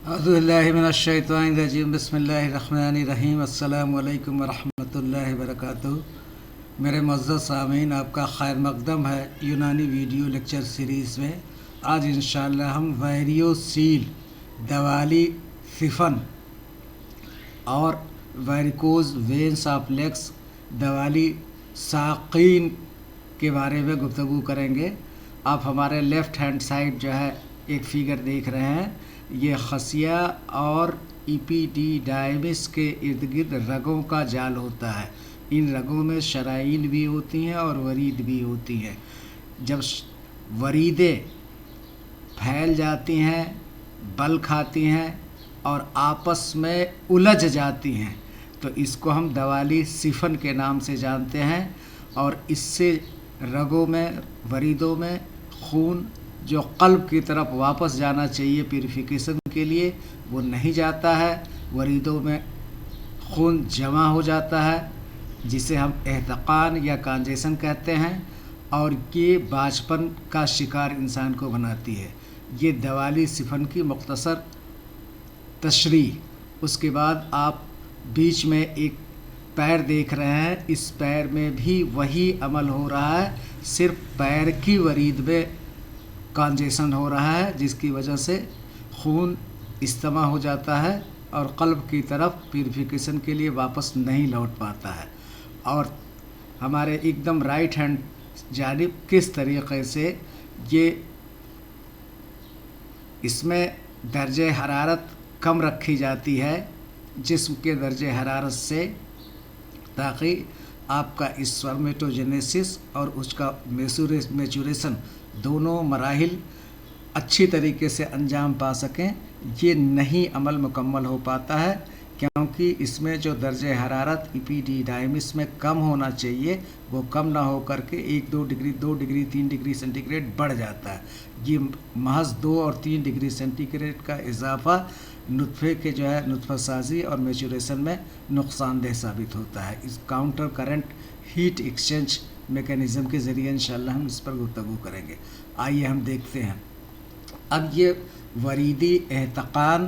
औज़ुबिल्लाहिमिनश्शैतानिर्रजीम बिस्मिल्लाहिर्रहमानिर्रहीम अस्सलामु अलैकुम वरहमतुल्लाहि वबरकातुहू। मेरे मुअज़्ज़ज़ सामीन, आपका खैर मक़दम है यूनानी वीडियो लेक्चर सीरीज़ में। आज इंशाअल्लाह हम वारियोसील, दवाली सिफन और वेरिकोज़ वेन्स ऑफ लेग्स, दवाली साक़ीन के बारे में गुफ्तगू करेंगे। आप हमारे लेफ़्ट हैंड साइड जो है एक फ़िगर देख रहे हैं, ये खसिया और इपिडिडाइमिस के इर्द गिर्द रगों का जाल होता है। इन रगों में शराइल भी होती हैं और वरीद भी होती हैं। जब वरीदें फैल जाती हैं, बल खाती हैं और आपस में उलझ जाती हैं तो इसको हम दवाली सिफन के नाम से जानते हैं। और इससे रगों में, वरीदों में खून जो क़ल्ब की तरफ वापस जाना चाहिए प्यूरिफिकेशन के लिए, वो नहीं जाता है। वरीदों में खून जमा हो जाता है जिसे हम एहतकान या कांजेशन कहते हैं, और ये बाचपन का शिकार इंसान को बनाती है। ये दवाली सिफन की मुख्तसर तशरीह। उसके बाद आप बीच में एक पैर देख रहे हैं, इस पैर में भी वही अमल हो रहा है, सिर्फ पैर की वरीद में कांजेशन हो रहा है जिसकी वजह से खून इस्तेमा हो जाता है और क़ल्ब की तरफ प्यूरिफिकेशन के लिए वापस नहीं लौट पाता है। और हमारे एकदम राइट हैंड जानिब किस तरीक़े से ये इसमें दर्जे हरारत कम रखी जाती है जिस्म के दर्जे हरारत से, ताकि आपका स्पर्मेटोजेनेसिस और उसका मैचुरेशन दोनों मराहिल अच्छी तरीके से अंजाम पा सकें। ये नहीं अमल मुकम्मल हो पाता है क्योंकि इसमें जो दर्जे हरारत इपिडिडाइमिस में कम होना चाहिए वो कम ना हो करके 1-2 डिग्री, 2 डिग्री, 3 डिग्री सेंटीग्रेड बढ़ जाता है। ये महज 2 और 3 डिग्री सेंटीग्रेड का इजाफा नुत्फ़े के जो है नुत्फ़ा साजी और मैचुरेशन में नुकसानदेह साबित होता है। इस counter current heat exchange mechanism के ज़रिए इंशाअल्लाह हम इस पर गुफ्तगू करेंगे। आइए हम देखते हैं अब ये वरीदी एहतकान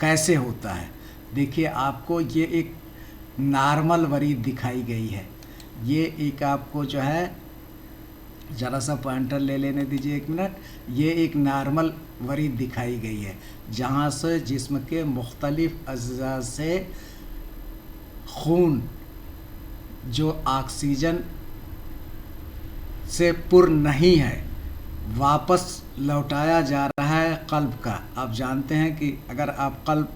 कैसे होता है। देखिए, आपको ये एक नॉर्मल वरीद दिखाई गई है। ये एक आपको जो है ज़रा सा पॉइंटर ले लेने दीजिए, 1 मिनट। ये एक नॉर्मल वरीद दिखाई गई है जहाँ से जिस्म के मुख्तलिफ़ अज़्ज़ा से खून जो ऑक्सीजन से पुर नहीं है वापस लौटाया जा रहा है क़ल्ब का। आप जानते हैं कि अगर आप क़ल्ब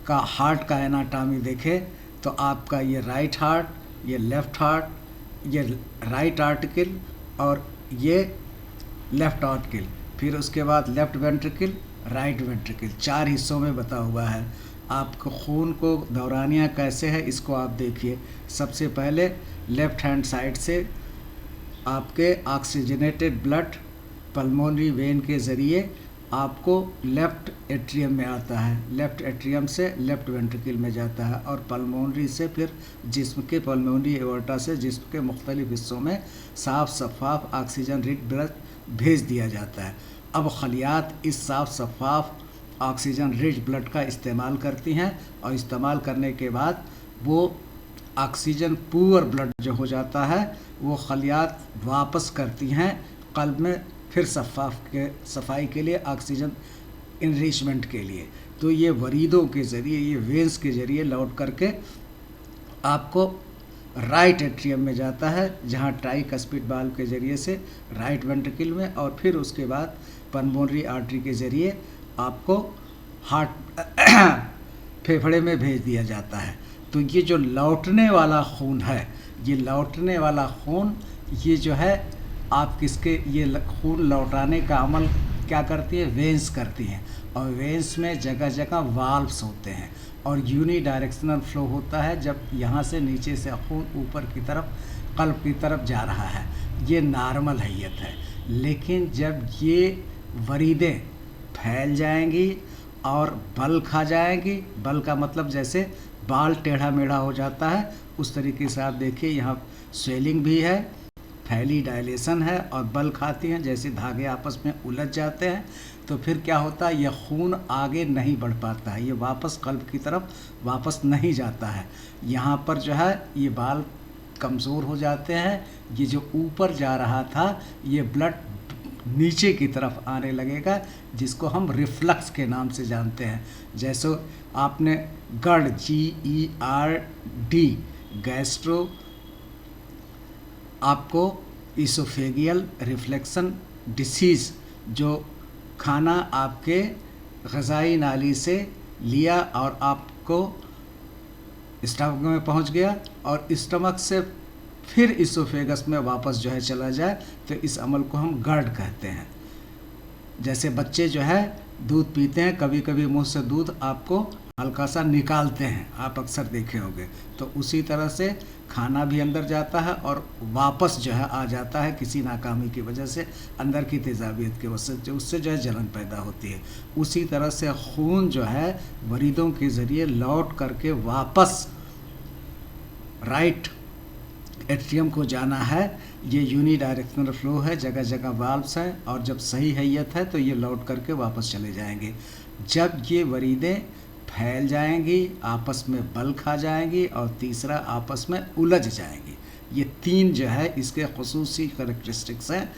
का हार्ट का एनाटॉमी देखें तो आपका ये राइट हार्ट, ये लेफ़्ट हार्ट, ये राइट आर्टिकल और ये लेफ़्ट आर्टिकल, फिर उसके बाद लेफ़्ट वेंट्रिकल, राइट वेंट्रिकल, 4 हिस्सों में बता हुआ है। आपको खून को दौरानिया कैसे है इसको आप देखिए। सबसे पहले लेफ़्ट हैंड साइड से आपके ऑक्सीजनेटेड ब्लड पल्मोनरी वेन के ज़रिए आपको लेफ़्ट एट्रियम में आता है, लेफ़्ट एट्रियम से लेफ़्ट वेंट्रिकल में जाता है और पल्मोनरी से फिर जिस्म के पल्मोनरी एओर्टा से जिस्म के मुख्तलिफ़ हिस्सों में साफ़ शफ़ाफ ऑक्सीजन रिच ब्लड भेज दिया जाता है। अब खलियात इस साफ़ शफ़ाफ ऑक्सीजन रिच ब्लड का इस्तेमाल करती हैं और इस्तेमाल करने के बाद वो ऑक्सीजन पुअर ब्लड जो हो जाता है वो खलियात वापस करती हैं क़ल्ब में, फिर सफाई के लिए, ऑक्सीजन इनरिचमेंट के लिए। तो ये वरीदों के ज़रिए, ये वेंस के ज़रिए लौट करके आपको राइट एट्रियम में जाता है जहाँ ट्राइकस्पिड वाल्व के ज़रिए से राइट वेंट्रिकल में, और फिर उसके बाद पल्मोनरी आर्टरी के ज़रिए आपको हार्ट फेफड़े में भेज दिया जाता है। तो ये जो लौटने वाला खून है, ये लौटने वाला खून ये जो है आप किसके, ये खून लौटाने का अमल क्या करती है, वेंस करती हैं। और वेंस में जगह जगह वाल्व्स होते हैं और यूनी डायरेक्शनल फ़्लो होता है। जब यहाँ से नीचे से खून ऊपर की तरफ क़ल्ब की तरफ जा रहा है, ये नॉर्मल हैयत है। लेकिन जब ये वरीदें फैल जाएंगी और बल खा जाएंगी, बल का मतलब जैसे बाल टेढ़ा मेढ़ा हो जाता है, उस तरीके से आप देखिए यहाँ स्वेलिंग भी है फैली डायलेशन है और बल खाती हैं, जैसे धागे आपस में उलझ जाते हैं तो फिर क्या होता है, यह खून आगे नहीं बढ़ पाता है, ये वापस कल्ब की तरफ वापस नहीं जाता है। यहाँ पर जो है ये बाल कमज़ोर हो जाते हैं, ये जो ऊपर जा रहा था ये ब्लड नीचे की तरफ आने लगेगा, जिसको हम रिफ्लक्स के नाम से जानते हैं। जैसे आपने GERD GERD गैस्ट्रो, आपको इसोफेगियल रिफ्लेक्शन डिसीज़, जो खाना आपके ग़िज़ाई नाली से लिया और आपको स्टमक में पहुंच गया और स्टमक से फिर इसोफेगस में वापस जो है चला जाए, तो इस अमल को हम GERD कहते हैं। जैसे बच्चे जो है दूध पीते हैं, कभी कभी मुंह से दूध आपको हल्का सा निकालते हैं, आप अक्सर देखे होंगे, तो उसी तरह से खाना भी अंदर जाता है और वापस जो है आ जाता है किसी नाकामी की वजह से, अंदर की तेज़ाबियत की वजह से, उससे जो है जलन पैदा होती है। उसी तरह से खून जो है वरीदों के ज़रिए लौट करके वापस राइट एट्रियम को जाना है। ये यूनिडायरेक्शनल फ्लो है, जगह जगह वाल्व्स हैं और जब सही हैयत है तो ये लौट करके वापस चले जाएंगे। जब ये वरीदें फैल जाएंगी, आपस में बल खा जाएंगी और तीसरा आपस में उलझ जाएंगी, ये तीन जो है इसके खुसूसी करैक्टरिस्टिक्स हैं।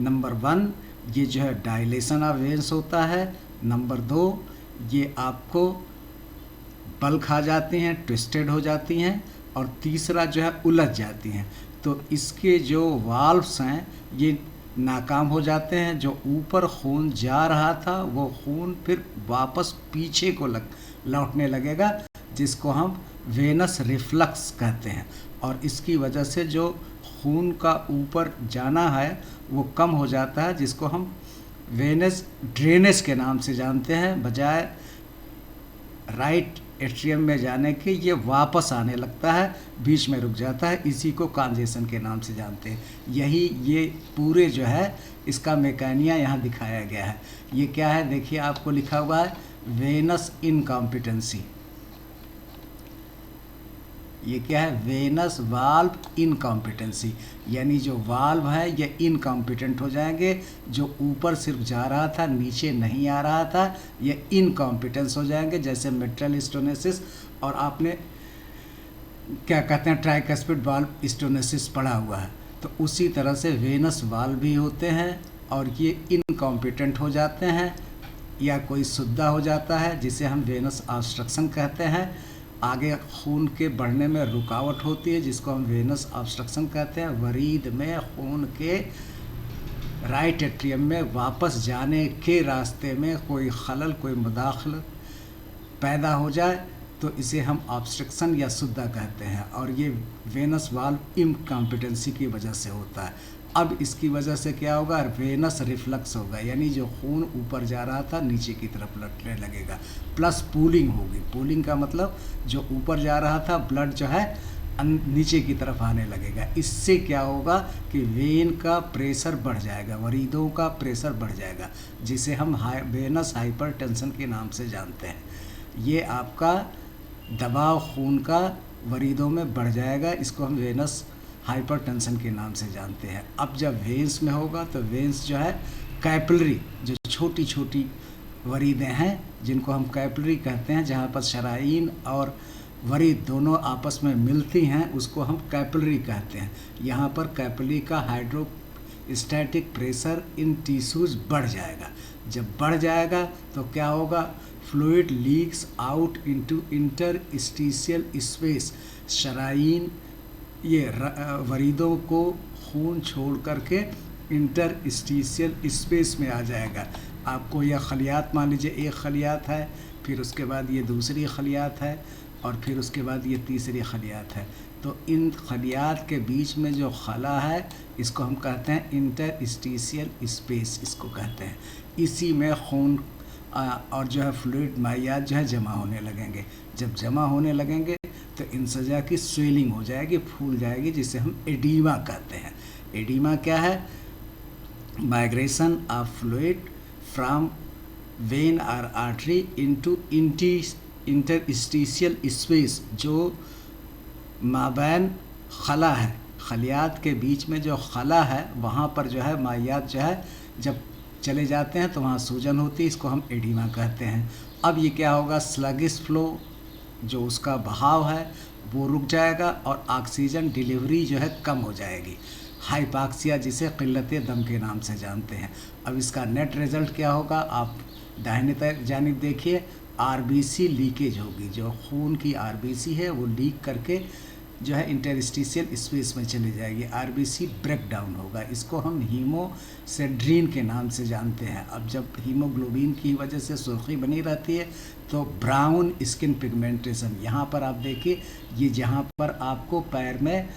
नंबर 1 ये जो है डायलेशन ऑफ वेन्स होता है। नंबर 2 ये आपको बल खा जाती हैं, ट्विस्टेड हो जाती हैं। और तीसरा जो है उलझ जाती हैं। तो इसके जो वाल्व्स हैं ये नाकाम हो जाते हैं। जो ऊपर खून जा रहा था वो खून फिर वापस पीछे को लौटने लगेगा, जिसको हम वेनस रिफ्लक्स कहते हैं। और इसकी वजह से जो खून का ऊपर जाना है वो कम हो जाता है, जिसको हम वेनस ड्रेनेज के नाम से जानते हैं। बजाय राइट एट्रियम में जाने के ये वापस आने लगता है, बीच में रुक जाता है, इसी को कांजेशन के नाम से जानते हैं। यही ये पूरे जो है इसका मैकेनिया यहाँ दिखाया गया है। ये क्या है देखिए, आपको लिखा हुआ है वेनस इनकॉम्पिटेंसी। ये क्या है, वेनस वाल्व इनकॉम्पिटेंसी, यानी जो वाल्व है ये इनकॉम्पिटेंट हो जाएंगे। जो ऊपर सिर्फ जा रहा था, नीचे नहीं आ रहा था, ये इनकॉम्पिटेंस हो जाएंगे। जैसे मिट्रल स्टोनेसिस और आपने क्या कहते हैं ट्राइकस्पिड वाल्व स्टोनेसिस पढ़ा हुआ है, तो उसी तरह से वेनस वाल्व भी होते हैं और ये इनकॉम्पिटेंट हो जाते हैं या कोई सुद्धा हो जाता है, जिसे हम वेनस ऑब्स्ट्रक्शन कहते हैं। आगे खून के बढ़ने में रुकावट होती है, जिसको हम वेनस ऑब्स्ट्रक्शन कहते हैं। वरीद में खून के राइट एट्रियम में वापस जाने के रास्ते में कोई खलल, कोई मुदाखलत पैदा हो जाए तो इसे हम ऑब्स्ट्रक्शन या सुद्धा कहते हैं। और ये वेनस वाल्व इनकॉम्पिटेंसी की वजह से होता है। अब इसकी वजह से क्या होगा, वेनस रिफ्लक्स होगा, यानी जो खून ऊपर जा रहा था नीचे की तरफ लौटने लगेगा। प्लस पूलिंग होगी। पूलिंग का मतलब जो ऊपर जा रहा था ब्लड जो है नीचे की तरफ आने लगेगा। इससे क्या होगा कि वेन का प्रेशर बढ़ जाएगा, वरीदों का प्रेशर बढ़ जाएगा, जिसे हम वेनस हाइपरटेंशन के नाम से जानते हैं। ये आपका दबाव खून का वरीदों में बढ़ जाएगा, इसको हम वेनस हाइपरटेंशन के नाम से जानते हैं। अब जब वेन्स में होगा तो वेन्स जो है कैपिलरी, जो छोटी छोटी वरीदें हैं जिनको हम कैपिलरी कहते हैं, जहाँ पर शरायीन और वरीद दोनों आपस में मिलती हैं, उसको हम कैपिलरी कहते हैं। यहाँ पर कैपिलरी का हाइड्रोस्टैटिक प्रेशर इन टिश्यूज़ बढ़ जाएगा। जब बढ़ जाएगा तो क्या होगा, fluid leaks out into interstitial space. शरायीन ये वरीदों को खून छोड़ करके इंटरस्टिशियल स्पेस में आ जाएगा। आपको यह खलियात मान लीजिए, एक खलियात है, फिर उसके बाद ये दूसरी खलियात है और फिर उसके बाद ये तीसरी खलियात है। तो इन खलियात के बीच में जो खला है इसको हम कहते हैं इंटरस्टिशियल स्पेस, इसको कहते हैं। इसी में खून और जो है फ्लूइड माइयात जो है जमा होने लगेंगे। जब जमा होने लगेंगे तो इंसजा की स्वेलिंग हो जाएगी, फूल जाएगी, जिसे हम एडीमा कहते हैं। एडीमा क्या है, migration of fluid from when और आर्टरी इनटू इंटरस्टिशियल स्पेस, जो माबैन खला है खलियात के बीच में जो खला है वहाँ पर जो है मायात जो है जब चले जाते हैं तो वहाँ सूजन होती है, इसको हम एडिमा कहते हैं। अब ये क्या होगा, स्लगिश फ्लो जो उसका बहाव है वो रुक जाएगा और ऑक्सीजन डिलीवरी जो है कम हो जाएगी, हाइपॉक्सिया जिसे क़िल्लत दम के नाम से जानते हैं। अब इसका नेट रिज़ल्ट क्या होगा, आप दाहिने जानिब देखिए, आरबीसी लीकेज होगी, जो खून की आरबीसी है वो लीक करके जो है इंटरस्टिशियल स्पेस में चली जाएगी, आरबीसी ब्रेक डाउन होगा। इसको हम हीमोसेड्रीन के नाम से जानते हैं। अब जब हीमोग्लोबिन की वजह से सुर्खी बनी रहती है तो ब्राउन स्किन पिगमेंटेशन, यहाँ पर आप देखिए, ये जहाँ पर आपको पैर में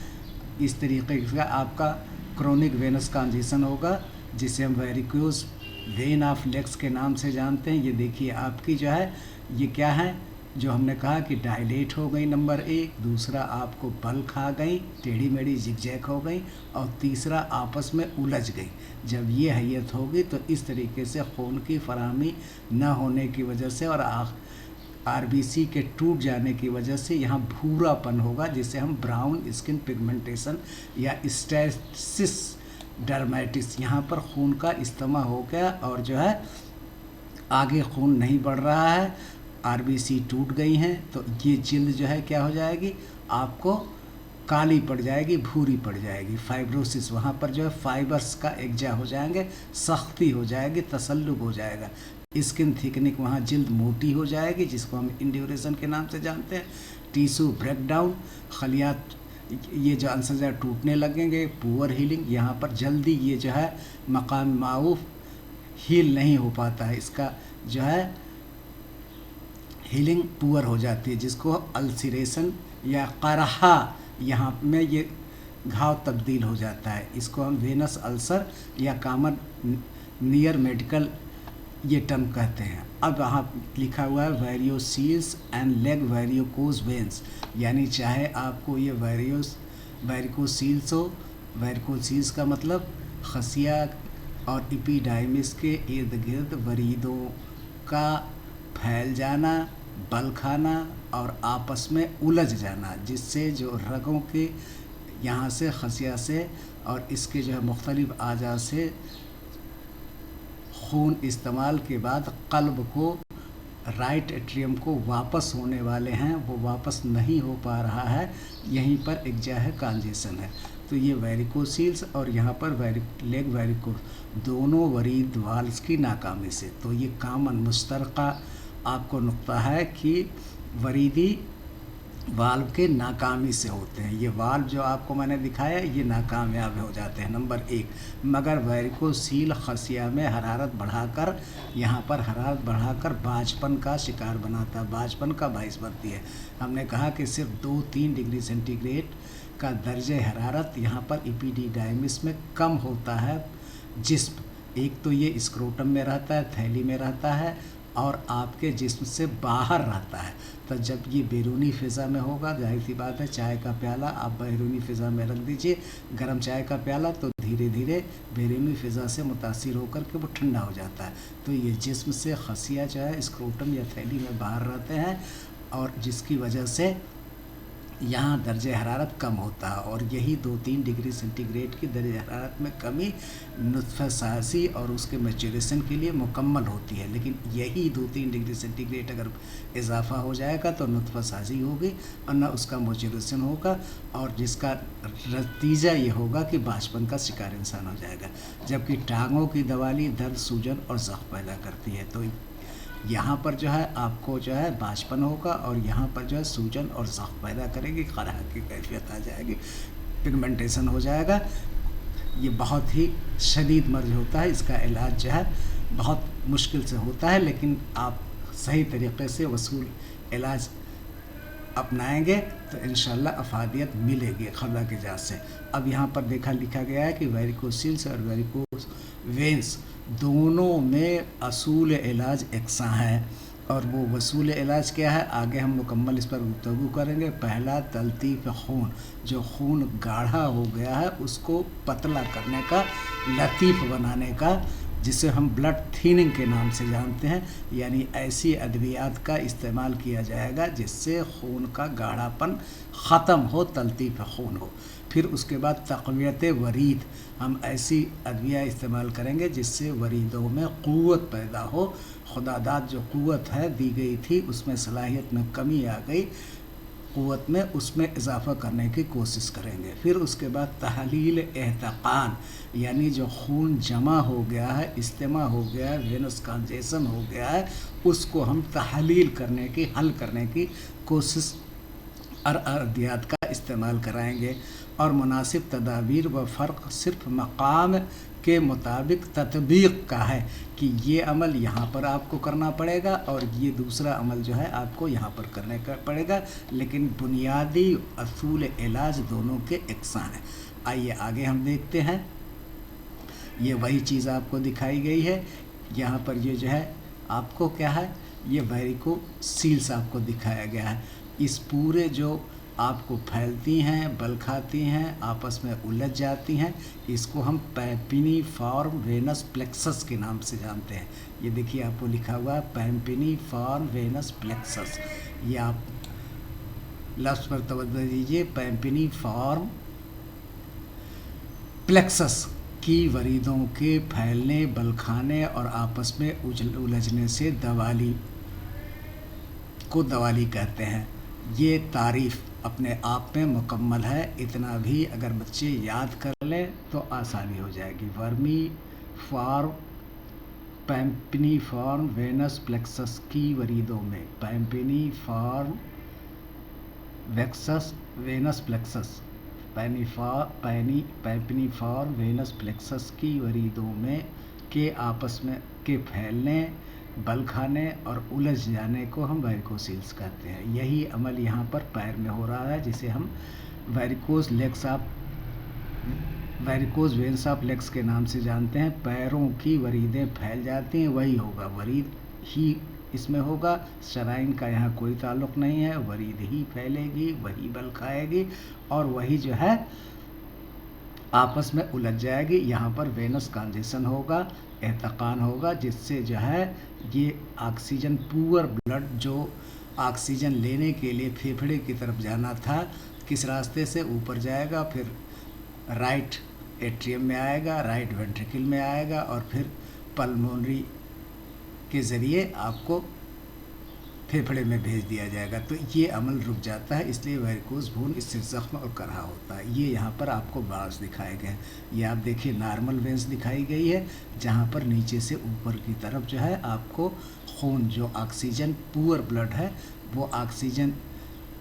इस तरीके का आपका क्रोनिक वेनस कंजेशन होगा जिसे हम वेरिकोज वेन ऑफ लेग्स के नाम से जानते हैं। ये देखिए आपकी जो है ये क्या है, जो हमने कहा कि डायलेट हो गई नंबर 1, दूसरा आपको बल्क आ गई, टेढ़ी मेढ़ी जिगजैग हो गई, और तीसरा आपस में उलझ गई। जब ये हैयत होगी तो इस तरीके से खून की फराहमी न होने की वजह से और आरबीसी के टूट जाने की वजह से यहाँ भूरापन होगा जिसे हम ब्राउन स्किन पिगमेंटेशन या स्टेसिस डर्मेटिस, यहाँ पर खून का इस्तेमाल हो गया और जो है आगे खून नहीं बढ़ रहा है, आरबीसी टूट गई हैं, तो ये जिल्द जो है क्या हो जाएगी, आपको काली पड़ जाएगी, भूरी पड़ जाएगी, फाइब्रोसिस, वहाँ पर जो है फाइबर्स का एकजा हो जाएंगे, सख्ती हो जाएगी, तसल्लुब हो जाएगा, स्किन थिकनिंग, वहाँ जिल्द मोटी हो जाएगी जिसको हम इंड्यूरेशन के नाम से जानते हैं, टिश्यू ब्रेकडाउन, खलियात ये जो अंसजा टूटने लगेंगे, पुअर हीलिंग, यहाँ पर जल्दी ये जो है मकाम माऊफ हील नहीं हो पाता है, इसका जो है हीलिंग पुअर हो जाती है, जिसको अल्सरेशन या क़रहा, यहाँ में ये घाव तब्दील हो जाता है, इसको हम वेनस अल्सर या कॉमन नियर मेडिकल ये टर्म कहते हैं। अब यहाँ लिखा हुआ है वेरियोसील्स एंड लेग वेरियोकोज वेंस, यानी चाहे आपको ये वेरिकोसील्स हो, वेरिकोसील्स का मतलब खसिया और एपिडाइमिस के इर्द गिर्द वरीदों का फैल जाना, बल खाना और आपस में उलझ जाना, जिससे जो रगों के यहाँ से खसिया से और इसके जो है मुख्तलिफ आज़ा से खून इस्तेमाल के बाद कल्ब को, राइट एट्रियम को वापस होने वाले हैं, वो वापस नहीं हो पा रहा है, यहीं पर एक जो है कंजेशन है। तो ये वेरिकोसील्स और यहाँ पर लेग वेरिको दोनों वरीद वाल्व्स की नाकामी से, तो ये कॉमन मुश्तरका आपको नुक्ता है कि वरीदी वाल्व के नाकामी से होते हैं। ये वाल्व जो आपको मैंने दिखाया ये नाकामयाब हो जाते हैं नंबर 1, मगर वेरिकोसील खसिया में हरारत बढ़ाकर, यहाँ पर हरारत बढ़ाकर बाझपन का शिकार बनाता है, बाझपन का बाइस बनती है। हमने कहा कि सिर्फ 2-3 डिग्री सेंटीग्रेड का दर्जे हरारत यहाँ पर एपिडिडाइमिस में कम होता है। जिस्म एक तो ये स्क्रोटम में रहता है, थैली में रहता है और आपके जिस्म से बाहर रहता है। तो जब ये बैरूनी फ़िज़ा में होगा, जाहिर सी बात है, चाय का प्याला आप बैरूनी फ़िज़ा में रख दीजिए, गर्म चाय का प्याला, तो धीरे धीरे बैरूनी फ़िज़ा से मुतासिर होकर के वो ठंडा हो जाता है। तो ये जिस्म से खसिया जो है स्क्रोटम या थैली में बाहर रहते हैं और जिसकी वजह से यहाँ दर्जे हरारत कम होता है, और यही 2-3 डिग्री सेंटीग्रेड की दर्जे हरारत में कमी नुत्फ़ा साज़ी और उसके मैच्योरेशन के लिए मुकम्मल होती है। लेकिन यही 2-3 डिग्री सेंटीग्रेड अगर इजाफ़ा हो जाएगा तो नुत्फ़ा साज़ी होगी और न उसका मैच्योरेशन होगा, और जिसका नतीजा ये होगा कि बाझपन का शिकार इंसान हो जाएगा। जबकि टांगों की दवाली दर्द, सूजन और ज़ख्म पैदा करती है। तो यहाँ पर जो है आपको जो है बाझपन होगा और यहाँ पर जो है सूजन और ज़ख्म पैदा करेगी, क़रह की कैफियत आ जाएगी, पिगमेंटेशन हो जाएगा। ये बहुत ही शदीद मर्ज़ होता है, इसका इलाज जो है बहुत मुश्किल से होता है, लेकिन आप सही तरीक़े से वसूल इलाज अपनाएंगे तो इंशाअल्लाह अफादियत मिलेगी ख़ुदा की जात से। अब यहाँ पर लिखा गया है कि वेरिकोसील्स और वेरिकोस वेंस दोनों में असूल इलाज एकसा है, और वो वसूल इलाज क्या है आगे हम मुकम्मल इस पर गुफ्तगू करेंगे। पहला तलतीफ़ खून, जो खून गाढ़ा हो गया है उसको पतला करने का, लतीफ़ बनाने का, जिसे हम ब्लड थिनिंग के नाम से जानते हैं, यानी ऐसी अद्वियात का इस्तेमाल किया जाएगा जिससे खून का गाढ़ापन ख़त्म हो, तलतीफ़ खून हो। फिर उसके बाद तक़वियत वरीद, हम ऐसी अद्विया इस्तेमाल करेंगे जिससे वरीदों में क़ुव्वत पैदा हो। खुदादाद जो क़ुव्वत है दी गई थी उसमें सलाहियत में कमी आ गई, क़ुव्वत में उसमें इजाफ़ा करने की कोशिश करेंगे। फिर उसके बाद तहलील एहतक़ान, यानी जो खून जमा हो गया है, इस्तेमा हो गया है, वेनस कंजेशन हो गया है, उसको हम तहलील करने की, हल करने की कोशिश अरदियात का इस्तेमाल कराएंगे। और मुनासिब तदाबीर व फ़र्क सिर्फ मकाम के मुताबिक तत्बीक का है कि ये अमल यहाँ पर आपको करना पड़ेगा और ये दूसरा अमल जो है आपको यहाँ पर करने का पड़ेगा, लेकिन बुनियादी असूल इलाज दोनों के एकसां हैं। आइए आगे हम देखते हैं। ये वही चीज़ आपको दिखाई गई है। यहाँ पर ये जो है आपको क्या है, ये वैरिकोसील्स आपको दिखाया गया है। इस पूरे जो आपको फैलती हैं, बल खाती हैं, आपस में उलझ जाती हैं, इसको हम पैम्पिनीफॉर्म वेनस प्लेक्सस के नाम से जानते हैं। ये देखिए आपको लिखा हुआ है पैम्पिनीफॉर्म वेनस प्लेक्सस। ये आप लफ्ज़ पर तवज्जो दीजिए, पैम्पिनीफॉर्म प्लेक्सस की वरीदों के फैलने, बल खाने और आपस में उलझने से दवाली को दवाली कहते हैं। ये तारीफ़ अपने आप में मुकम्मल है। इतना भी अगर बच्चे याद कर लें तो आसानी हो जाएगी। वर्मी फॉर्म पैम्पिनीफॉर्म वेनस प्लेक्सस की वरीदों में, पैम्पिनीफॉर्म वेक्सस वेनस प्लेक्सस, पैम्पिनीफॉर्म वेनस प्लेक्सस की वरीदों में के आपस में के फैलने, बल खाने और उलझ जाने को हम वैरिकोसील्स कहते हैं। यही अमल यहाँ पर पैर में हो रहा है, जिसे हम वैरिकोज वेन्स ऑफ लेग्स के नाम से जानते हैं। पैरों की वरीदें फैल जाती हैं, वही होगा, वरीद ही इसमें होगा। शराइन का यहाँ कोई ताल्लुक़ नहीं है, वरीद ही फैलेगी, वही बल खाएगी और वही जो है आपस में उलझ जाएगी। यहाँ पर वेनस कंजेशन होगा, एहतकान होगा, जिससे जो है ये ऑक्सीजन, पुअर ब्लड जो ऑक्सीजन लेने के लिए फेफड़े की तरफ जाना था, किस रास्ते से ऊपर जाएगा, फिर राइट एट्रियम में आएगा, राइट वेंट्रिकल में आएगा और फिर पल्मोनरी के ज़रिए आपको फेफड़े में भेज दिया जाएगा। तो ये अमल रुक जाता है, इसलिए वैरिकोज वून इससे ज़ख्म और करहा होता है। ये यहाँ पर आपको बार्स दिखाए गए हैं। ये आप देखिए नॉर्मल वेंस दिखाई गई है, जहाँ पर नीचे से ऊपर की तरफ जो है आपको खून, जो ऑक्सीजन पुअर ब्लड है, वो ऑक्सीजन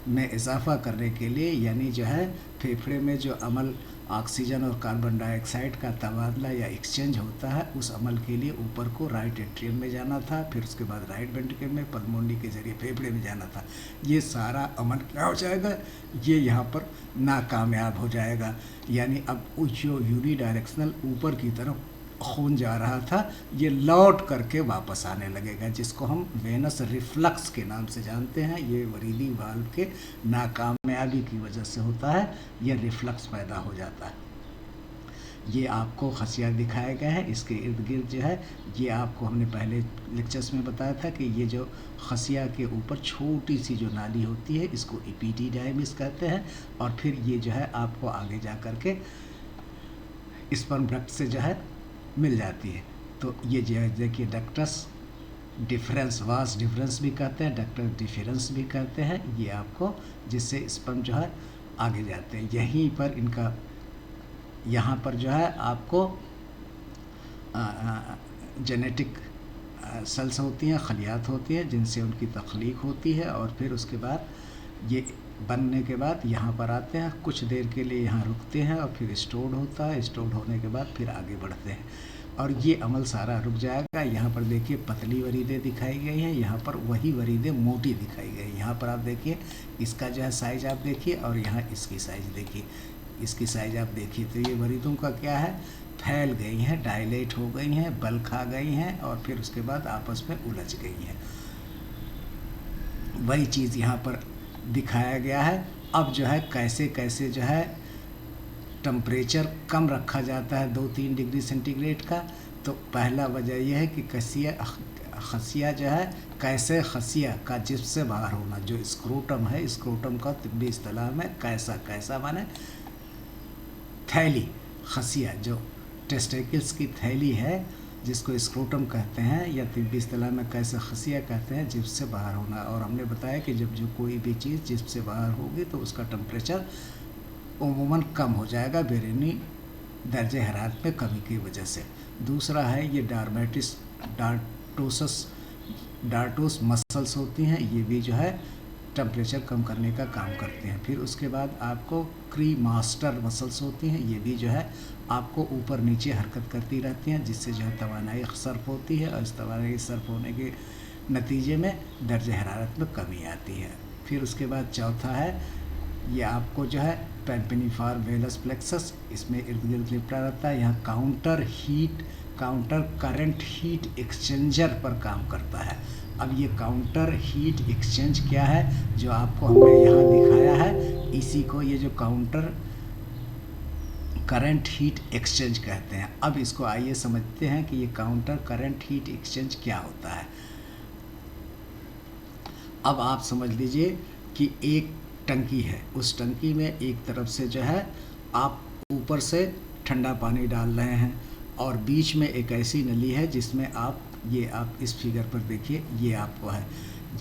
में इजाफ़ा करने के लिए, यानी जो है फेफड़े में जो अमल ऑक्सीजन और कार्बन डाइऑक्साइड का तबादला या एक्सचेंज होता है, उस अमल के लिए ऊपर को राइट एट्रियम में जाना था, फिर उसके बाद राइट वेंट्रिकल में, पल्मोनरी के ज़रिए फेफड़े में जाना था। ये सारा अमल क्या हो जाएगा, ये यहाँ पर नाकामयाब हो जाएगा। यानी अब जो यूनिडायरेक्शनल ऊपर की तरफ खून जा रहा था, ये लौट करके वापस आने लगेगा, जिसको हम वेनस रिफ्लक्स के नाम से जानते हैं। ये वरीदी वाल्व के नाकामयाबी की वजह से होता है, ये रिफ्लक्स पैदा हो जाता है। ये आपको खसिया दिखाए गए हैं, इसके इर्द गिर्द जो है ये आपको हमने पहले लेक्चर्स में बताया था कि ये जो खसिया के ऊपर छोटी सी जो नाली होती है, इसको एपिडिडाइमिस कहते हैं। और फिर ये जो है आपको आगे जा कर के स्पर्म डक्ट से जो है मिल जाती है। तो ये जो है देखिए डक्टस डिफरेंस, वास डिफरेंस भी कहते हैं, डक्टस डिफरेंस भी कहते हैं। ये आपको जिससे स्पर्म जो है आगे जाते हैं। यहीं पर इनका यहाँ पर जो है आपको जेनेटिक सेल्स होती हैं, खलियात होती हैं, जिनसे उनकी तख्लीक होती है और फिर उसके बाद ये बनने के बाद यहाँ पर आते हैं, कुछ देर के लिए यहाँ रुकते हैं और फिर स्टोर्ड होता है। स्टोर्ड होने के बाद फिर आगे बढ़ते हैं और ये अमल सारा रुक जाएगा। यहाँ पर देखिए पतली वरीदें दिखाई गई हैं, यहाँ पर वही वरीदें मोटी दिखाई गई। यहाँ पर आप देखिए इसका जो है साइज़ आप देखिए और यहाँ इसकी साइज़ देखिए, इसकी साइज़ आप देखिए। तो ये वरीदों का क्या है, फैल गई हैं, डायलेट हो गई हैं, बल खा गई हैं और फिर उसके बाद आपस में उलझ गई हैं। वही चीज़ यहाँ पर दिखाया गया है। अब जो है कैसे कैसे जो है टेम्परेचर कम रखा जाता है 2-3 डिग्री सेंटीग्रेड का। तो पहला वजह यह है कि खसिया जो है, कैसे खसिया का जिस्म से बाहर होना, जो स्क्रोटम है, स्क्रोटम का तिब्बी इस्तिलाह में कैसा माने थैली, खसिया, जो टेस्टिकल्स की थैली है जिसको स्क्रोटम कहते हैं या तिब्बी इस्तिलाह में कैसे खसिया कहते हैं, जिब से बाहर होना। और हमने बताया कि जब जो कोई भी चीज़ जिब से बाहर होगी तो उसका टेम्परेचर उमूमन कम हो जाएगा बैरूनी दर्जे हरारत में कमी की वजह से। दूसरा है ये डार्टोस मसल्स होती हैं, ये भी जो है टेम्परेचर कम करने का काम करते हैं। फिर उसके बाद आपको क्रीमास्टर मसल्स होती हैं, ये भी जो है आपको ऊपर नीचे हरकत करती रहती हैं, जिससे जो है तवानाई सर्फ होती है और इस तवानाई सर्फ होने के नतीजे में दर्जे हरारत में कमी आती है। फिर उसके बाद चौथा है ये आपको जो है पैम्पिनिफार वेलस प्लेक्सस, इसमें इर्द गिर्द लिपटा रहता है। यहाँ काउंटर करंट हीट एक्सचेंजर पर काम करता है। अब ये काउंटर हीट एक्सचेंज क्या है जो आपको हमने यहाँ दिखाया है, इसी को ये जो काउंटर करंट हीट एक्सचेंज कहते हैं। अब इसको आइए समझते हैं कि ये काउंटर करंट हीट एक्सचेंज क्या होता है। अब आप समझ लीजिए कि एक टंकी है, उस टंकी में एक तरफ से जो है आप ऊपर से ठंडा पानी डाल रहे हैं और बीच में एक ऐसी नली है जिसमें आप इस फिगर पर देखिए, ये आपको है,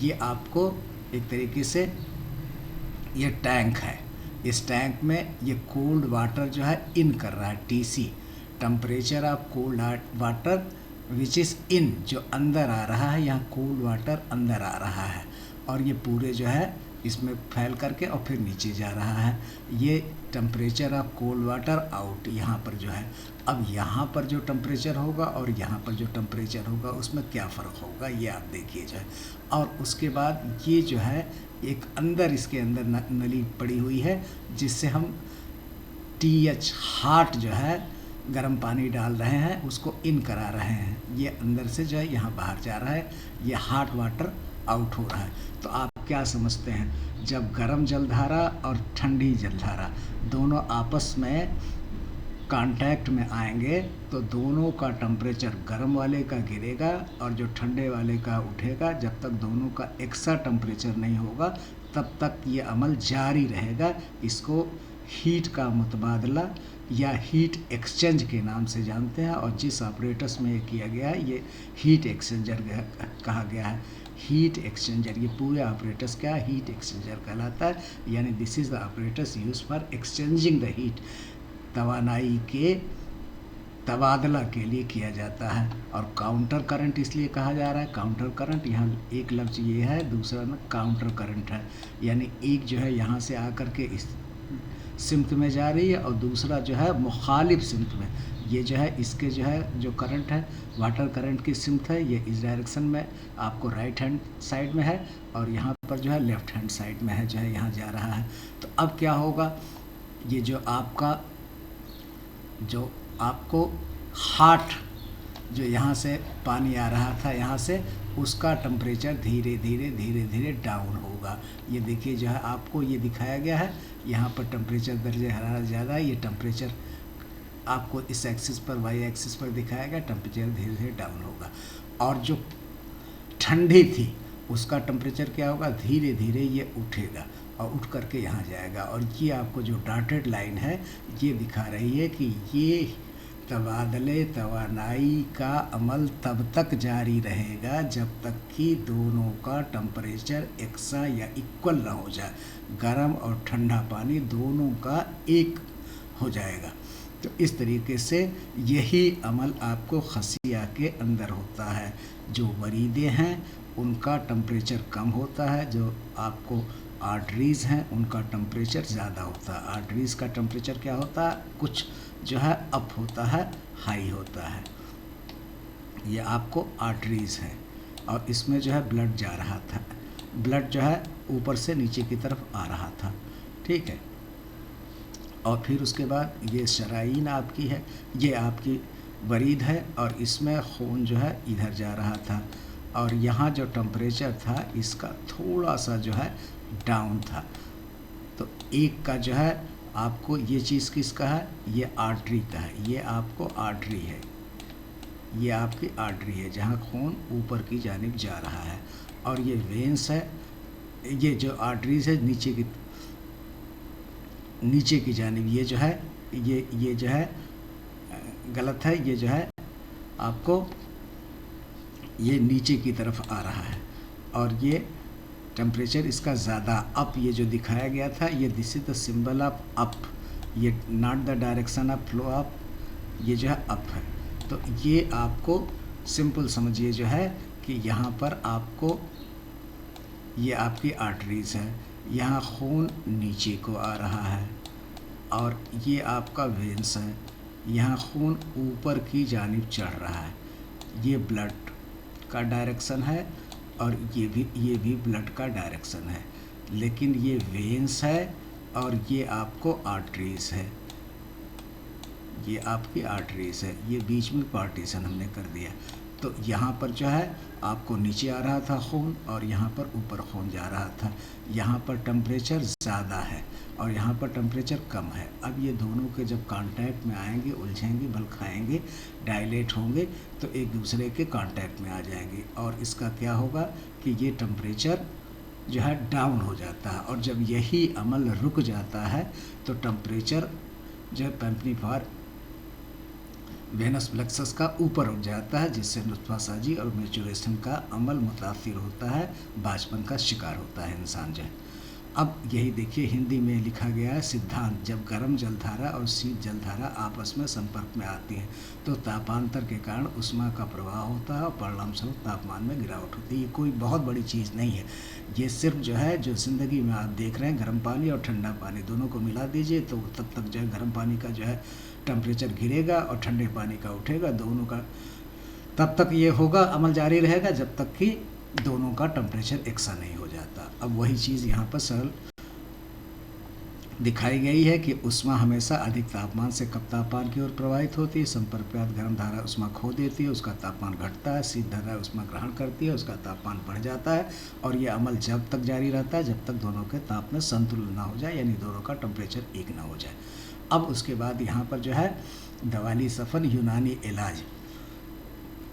ये आपको एक तरीके से ये टैंक है। इस टैंक में ये कोल्ड वाटर जो है इन कर रहा है, TC temperature of cold water which is in, जो अंदर आ रहा है, यहाँ कोल्ड वाटर अंदर आ रहा है और ये पूरे जो है इसमें फैल करके और फिर नीचे जा रहा है। ये temperature of cold water out यहाँ पर जो है। अब यहाँ पर जो टेम्परेचर होगा और यहाँ पर जो टेम्परेचर होगा उसमें क्या फ़र्क होगा ये आप देखिए जो है। और उसके बाद ये जो है एक अंदर इसके अंदर नली पड़ी हुई है जिससे हम TH हाट जो है गर्म पानी डाल रहे हैं, उसको इन करा रहे हैं। ये अंदर से जो है यहाँ बाहर जा रहा है, ये हॉट वाटर आउट हो रहा है। तो आप क्या समझते हैं, जब गर्म जलधारा और ठंडी जलधारा दोनों आपस में कांटेक्ट में आएंगे तो दोनों का टेम्परेचर गर्म वाले का गिरेगा और जो ठंडे वाले का उठेगा। जब तक दोनों का एक सा टेम्परेचर नहीं होगा तब तक ये अमल जारी रहेगा। इसको हीट का मुतबादला या हीट एक्सचेंज के नाम से जानते हैं और जिस ऑपरेटस में ये किया गया है ये हीट एक्सचेंजर कहा गया है। हीट एक्सचेंजर, ये पूरे ऑपरेटस क्या हीट एक्सचेंजर कहलाता है, यानी this is the apparatus use for exchanging the heat, तवानाई के तबादला के लिए किया जाता है। और काउंटर करंट इसलिए कहा जा रहा है, काउंटर करंट, यहाँ एक लफ्ज़ ये है, दूसरा ना काउंटर करंट है, यानी एक जो है यहाँ से आकर के इस सिमत में जा रही है और दूसरा जो है मुखालिफ सिमत में। ये जो है इसके जो है जो करंट है वाटर करंट की सिमत है, ये इस डायरेक्शन में आपको राइट हैंड साइड में है और यहाँ पर जो है लेफ़्ट हैंड साइड में है, जो है यहाँ जा रहा है। तो अब क्या होगा, ये जो आपको हाट जो यहाँ से पानी आ रहा था यहाँ से, उसका टेम्परेचर धीरे धीरे डाउन होगा। ये देखिए जो है आपको ये दिखाया गया है, यहाँ पर टेम्परेचर दर्जे हरारत ज़्यादा है, ये टेम्परेचर आपको इस एक्सिस पर y एक्सिस पर दिखाया गया, टेम्परेचर धीरे धीरे डाउन होगा। और जो ठंडी थी उसका टेम्परेचर क्या होगा, धीरे धीरे ये उठेगा और उठ करके यहाँ जाएगा। और ये आपको जो डॉटेड लाइन है ये दिखा रही है कि ये तबादले तवानाई का अमल तब तक जारी रहेगा जब तक कि दोनों का टेम्परेचर एकसा या इक्वल ना हो जाए। गर्म और ठंडा पानी दोनों का एक हो जाएगा। तो इस तरीके से यही अमल आपको खसिया के अंदर होता है। जो वरीदे हैं उनका टेम्परेचर कम होता है, जो आपको आर्टरीज़ हैं उनका टेम्परेचर ज़्यादा होता है। आर्टरीज़ का टेम्परेचर क्या होता है, कुछ जो है अप होता है, हाई होता है। ये आपको आर्टरीज़ है और इसमें जो है ब्लड जा रहा था, ब्लड जो है ऊपर से नीचे की तरफ आ रहा था, ठीक है। और फिर उसके बाद ये शरायीन आपकी है, ये आपकी वरीद है और इसमें खून जो है इधर जा रहा था और यहाँ जो टेम्परेचर था इसका थोड़ा सा जो है डाउन था। तो एक का जो है आपको ये चीज़ किसका है, ये आर्टरी का है, ये आपको आर्टरी है, ये आपकी आर्टरी है जहाँ खून ऊपर की जानिब जा रहा है। और ये वेंस है, ये जो आर्टरीज है नीचे की जानिब, ये जो है ये जो है गलत है, ये जो है आपको ये नीचे की तरफ आ रहा है, और ये टेम्परेचर इसका ज़्यादा अप, ये जो दिखाया गया था ये this is the symbol of up, ये not the direction of flow up, ये जो है अप है। तो ये आपको सिंपल समझिए जो है कि यहाँ पर आपको ये आपकी आर्टरीज है, यहाँ खून नीचे को आ रहा है, और ये आपका वेंस है, यहाँ खून ऊपर की जानिब चढ़ रहा है, ये ब्लड का डायरेक्शन है, और ये भी ब्लड का डायरेक्शन है, लेकिन ये वेंस है और ये आपको आर्टरीज है, ये आपकी आर्टरीज है, ये बीच में पार्टीशन हमने कर दिया। तो यहाँ पर जो है आपको नीचे आ रहा था खून, और यहाँ पर ऊपर खून जा रहा था। यहाँ पर टेम्परेचर ज़्यादा है और यहाँ पर टेम्परेचर कम है। अब ये दोनों के जब कांटेक्ट में आएंगे, उलझेंगे, बल खाएंगे, डायलेट होंगे, तो एक दूसरे के कांटेक्ट में आ जाएंगे, और इसका क्या होगा कि ये टेम्परेचर जो है डाउन हो जाता है, और जब यही अमल रुक जाता है तो टेम्परेचर जो है पेम्पनीफार वेनस प्लेक्सस का ऊपर उठ जाता है, जिससे नुत्फासाजी और मैचुरेशन का अमल मुतासिर होता है, बाचपन का शिकार होता है इंसान जो है। अब यही देखिए हिंदी में लिखा गया है सिद्धांत, जब गर्म जलधारा और शीत जलधारा आपस में संपर्क में आती हैं तो तापांतर के कारण उष्मा का प्रवाह होता है और परिणामस्वरूप तापमान में गिरावट होती है। ये कोई बहुत बड़ी चीज़ नहीं है, ये सिर्फ जो है जो ज़िंदगी में आप देख रहे हैं गर्म पानी और ठंडा पानी दोनों को मिला दीजिए तो तब तक जो है गर्म पानी का जो है टेम्परेचर गिरेगा और ठंडे पानी का उठेगा, दोनों का तब तक ये होगा, अमल जारी रहेगा जब तक कि दोनों का टेम्परेचर एक सा नहीं हो जाता। अब वही चीज़ यहाँ पर सरल दिखाई गई है कि उष्मा हमेशा अधिक तापमान से कम तापमान की ओर प्रवाहित होती है। संपर्कव्याप्त गर्म धारा उष्मा खो देती है, उसका तापमान घटता है। शीत धारा उष्मा ग्रहण करती है, उसका तापमान बढ़ जाता है। और ये अमल जब तक जारी रहता है जब तक दोनों के ताप में संतुलन ना हो जाए, यानी दोनों का टेम्परेचर एक ना हो जाए। अब उसके बाद यहाँ पर जो है दवाली सफ़न यूनानी इलाज।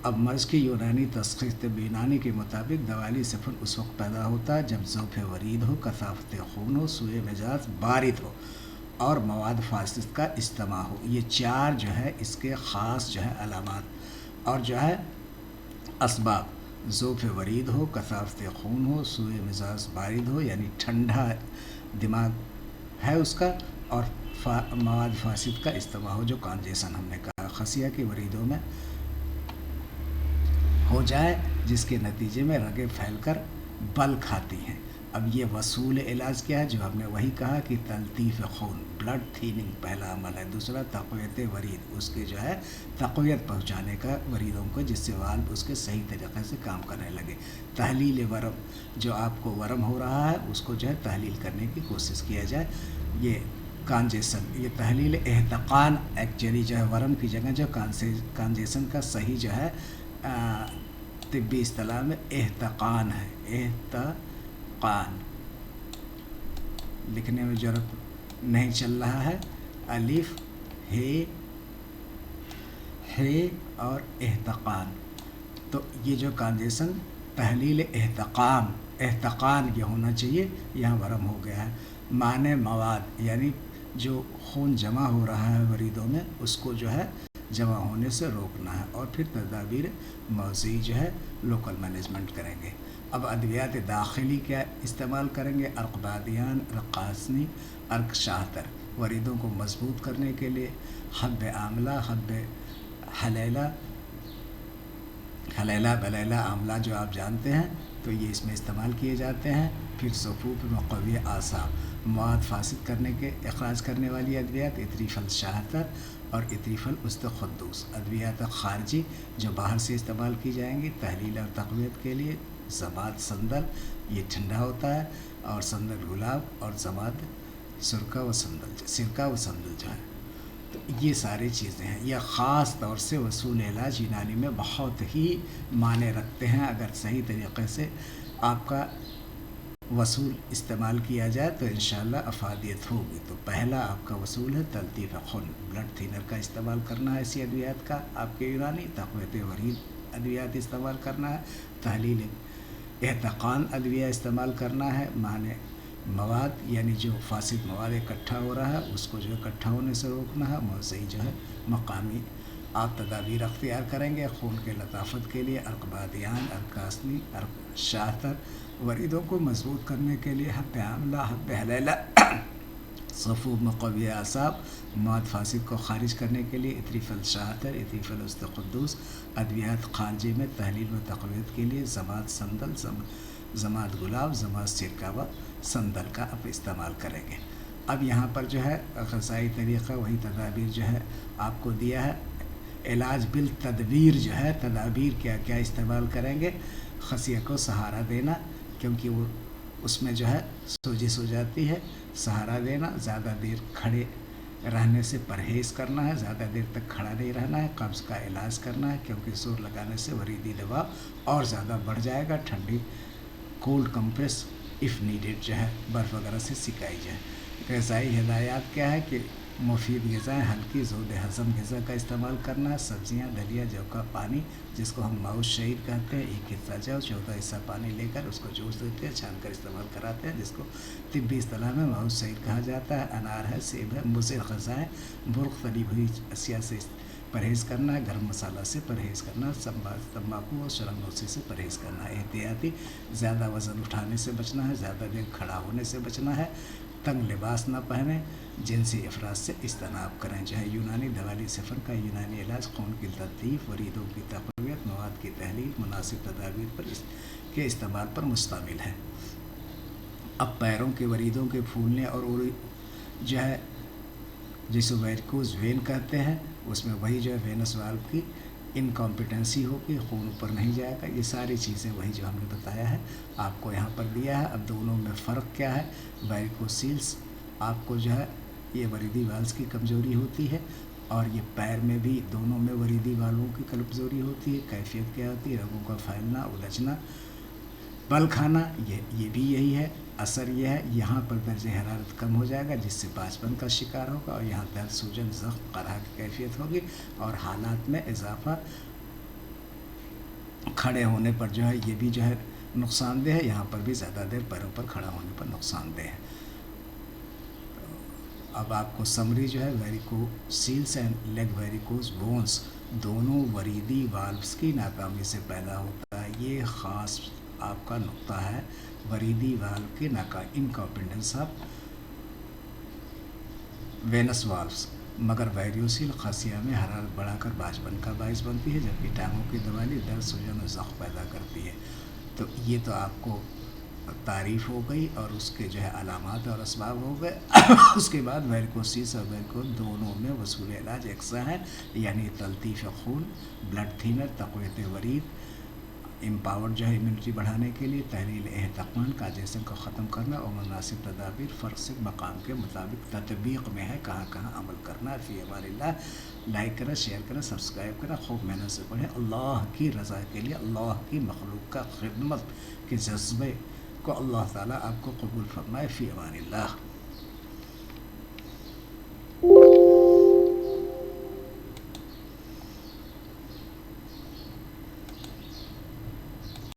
अब मर्ज़ की यूनानी तशख़ीस तिब्बी यूनानी के मुताबिक दवाली सफ़न उस वक्त पैदा होता है जब ज़ौफ़ वरीद हो, कसाफ़त खून हो, सूए मिजाज बारिद हो और मवाद फासिद का इस्तेमाल हो। ये चार जो है इसके ख़ास जो है अलामात और जो है असबाब, ज़ौफ़ वरीद हो, कसाफ़त खून हो, सूए मिजाज बारिद हो यानी ठंडा दिमाग है उसका, और मवाद फासिद का इस्तेमाल हो जो कांजेसन हमने कहा खसिया की वरीदों में हो जाए, जिसके नतीजे में रगें फैलकर बल खाती हैं। अब ये वसूल इलाज क्या है, जो हमने वही कहा कि तलतीफ़ खून, ब्लड थीनिंग पहला अमल है। दूसरा तक़वियत वरीद, उसके जो है तक़वियत पहुँचाने का वरीदों को, जिससे वाल्व उसके सही तरीक़े से काम करने लगे। तहलील वरम, जो आपको वरम हो रहा है उसको जो है तहलील करने की कोशिश किया जाए। ये कांजेसन, ये तहलील एहतकान एक्चुअली जो है वरम की जगह जो कांजेसन का सही जो है तिब्बी इस्तिलाह में एहतकान है। एहतकान लिखने में ज़रूरत नहीं चल रहा है, अलिफ हे और एहतकान। तो ये जो कांजेसन तहलील एहतकान ये होना चाहिए, यहाँ वरम हो गया है। माने मवाद, यानी जो खून जमा हो रहा है वरीदों में उसको जो है जमा होने से रोकना है, और फिर तदाबीर मौज़ी जो है लोकल मैनेजमेंट करेंगे। अब अद्वियात दाखिली क्या इस्तेमाल करेंगे, अर्क़बादियान, रक़ासनी, अर्क शाहतर, वरीदों को मजबूत करने के लिए हब्ब आमला, हब्ब हलैला बलैला आमला जो आप जानते हैं, तो ये इसमें इस्तेमाल किए जाते हैं। फिर सफ़ूफ़ मुक़व्वी आसाब, मवाद फासिद करने के अखराज करने वाली अद्वियात, इतरीफ़ल शाहतर और इतरीफ़ल उस्तख़ुद्दूस, अद्वियात ख़ारजी जो बाहर से इस्तेमाल की जाएंगी तहलील और तक़वियत के लिए। ज़बाद संदल, ये ठंडा होता है, और संदल गुलाब, और ज़बाद सिरका व संदल जो है। तो ये सारी चीज़ें हैं। यह ख़ास तौर से वसूल इलाज यूनानी में बहुत ही माने रखते हैं। अगर सही तरीक़े से आपका वसूल इस्तेमाल किया जाए तो इंशाअल्लाह अफादियत होगी। तो पहला आपका वसूल है तलतीफ़ खून, ब्लड थिनर का इस्तेमाल करना है ऐसी अद्वियात का आपके यूनानी। तक़वियत वरीद अद्वियात इस्तेमाल करना है। तहलील एहतकान अद्विया इस्तेमाल करना है। माने मवाद यानी जो फासिद मवाद इकट्ठा हो रहा है उसको जो है इकट्ठा होने से रोकना है। मौज़ई जो है मकामी आप तदाबीर अख्तियार करेंगे खून के लताफ़त के लिए। अर्कबादियान, अर्कासनी, अर्क शाहतर वरीदों को मजबूत करने के लिए हब्ब आमला, हब्ब हलैला, सफ़ूब मक़वी आसाब, मवाद फासिद को ख़ारिज करने के लिए इतरीफ़ल शाहतर, इतरीफ़ल उस्तक़ुद्दूस, अद्वियात ख़ारजे में तहलील व तक़वियत के लिए ज़मात संदल, ज़मात गुलाब, ज़मात सिरका व संदल का आप इस्तेमाल करेंगे। अब यहाँ पर जो है ग़ज़ाई तरीक़ा वही तदाबीर जो है आपको दिया है। इलाज बिल तदबीर जो है तदाबीर क्या क्या इस्तेमाल करेंगे। खसिया को सहारा देना, क्योंकि वो उसमें जो है सोजिश हो जाती है। सहारा देना, ज़्यादा देर खड़े रहने से परहेज़ करना है, ज़्यादा देर तक खड़ा नहीं रहना है। कब्ज़ का इलाज करना है, क्योंकि जोर लगाने से वरीदी दबाव और ज़्यादा बढ़ जाएगा। ठंडी कोल्ड कंप्रेस इफ़ नीडेड जो है बर्फ़ वगैरह से सिकाई जाए। ग़ज़ाई हिदायत क्या है कि मुफीद ग़िज़ाएँ, हल्की ज़ोद हज़म ग़िज़ा का इस्तेमाल करना है। सब्ज़ियाँ, दलिया, जौ का पानी जिसको हम माउस शहीद कहते हैं, एक हिस्सा जौ, 14 हिस्सा पानी लेकर उसको जूस देते हैं, छान कर इस्तेमाल कराते हैं, जिसको तिब्बी इस्तिलाह में माउस शहीद कहा जाता है। अनार है, सेब है। मुज़िर ग़िज़ाएँ, बुर्क़, तली हुई अशिया से परहेज़ करना है। गर्म मसाला से परहेज़ करना, तम्बाकू और शराबनोशी से परहेज़ करना है। एहतियाती, ज़्यादा वज़न उठाने से बचना है, ज़्यादा देर खड़ा होने से बचना है। तंग लिबास न पहने, जिनसी अफराज से इज्तनाब करें। जो है यूनानी दवाली सफ़र का यूनानी इलाज खून की तलतीफ़, वरीदों की तक़वियत, मवाद की तहलील, मुनासिब तदाबीर पर के इस्तेमाल पर मुश्तमिल है। अब पैरों के वरीदों के फूलने और जो है जिसे वेरिकोज़ वेन कहते हैं, उसमें वही जो है वेनस वाल्व की इनकॉम्पिटेंसी होगी, खून ऊपर नहीं जाएगा। ये सारी चीज़ें वही जो हमने बताया है आपको यहाँ पर दिया है। अब दोनों में फ़र्क क्या है। वेरिकोसील्स आपको जो है ये वरीदी वाल्व की कमज़ोरी होती है, और ये पैर में भी दोनों में वरीदी वाल्वों की कमज़ोरी होती है। कैफियत क्या होती है, रगों का फैलना, उलझना, बल खाना, ये भी यही है। असर यह है यहाँ पर दर्ज हरारत कम हो जाएगा, जिससे बाँझपन का शिकार होगा, और यहाँ दर्द, सूजन, ज़ख्म, क़रहा की कैफियत होगी, और हालात में इजाफ़ा। खड़े होने पर जो है ये भी जो है नुकसानदेह है, यहाँ पर भी ज़्यादा देर पैरों पर खड़ा होने पर नुकसानदेह है। अब आपको समरी जो है वेरिकोसील्स एंड लेग वेरिकोज बोन्स दोनों वरीदी वाल्व्स की नाकामी से पैदा होता है। ये ख़ास आपका नुक्ता है, वरीदी वाल्व के इनकॉम्पिटेंस ऑफ वेनस वाल्व्स। मगर वेरियोसिल खसिया में हरारत बढ़ाकर बाँझपन का बाइस बनती है, जबकि टांगों की दवाली दर्द, सूजन और ज़ख्म पैदा करती है। तो ये तो आपको तारीफ़ हो गई और उसके जो है अलामात और असबाब हो गए। उसके बाद वेरिकोसिस और वेरिकोज दोनों में वसूल इलाज यकसा है, यानी तलतीफ़ खून, ब्लड थिनर, तक़वियत वरीद, एम्पावर्ड जो है इम्यूनिटी बढ़ाने के लिए, तहलील एहतक़ान का जैसे को ख़त्म करना, और मुनासिब तदाबीर फ़र्क से मकाम के मुताबिक तत्बीक़ में है, कहाँ कहाँ अमल करना है। फ़ी अमानिल्लाह। लाइक करें, शेयर करें, सब्सक्राइब करें, खूब मेहनत से पढ़ें। अल्लाह की रज़ा के लिए, अल्लाह की मखलूक का खिदमत के जज्बे को अल्लाह ताला आपको कबूल फरमाए। फ़ी अमानिल्लाह।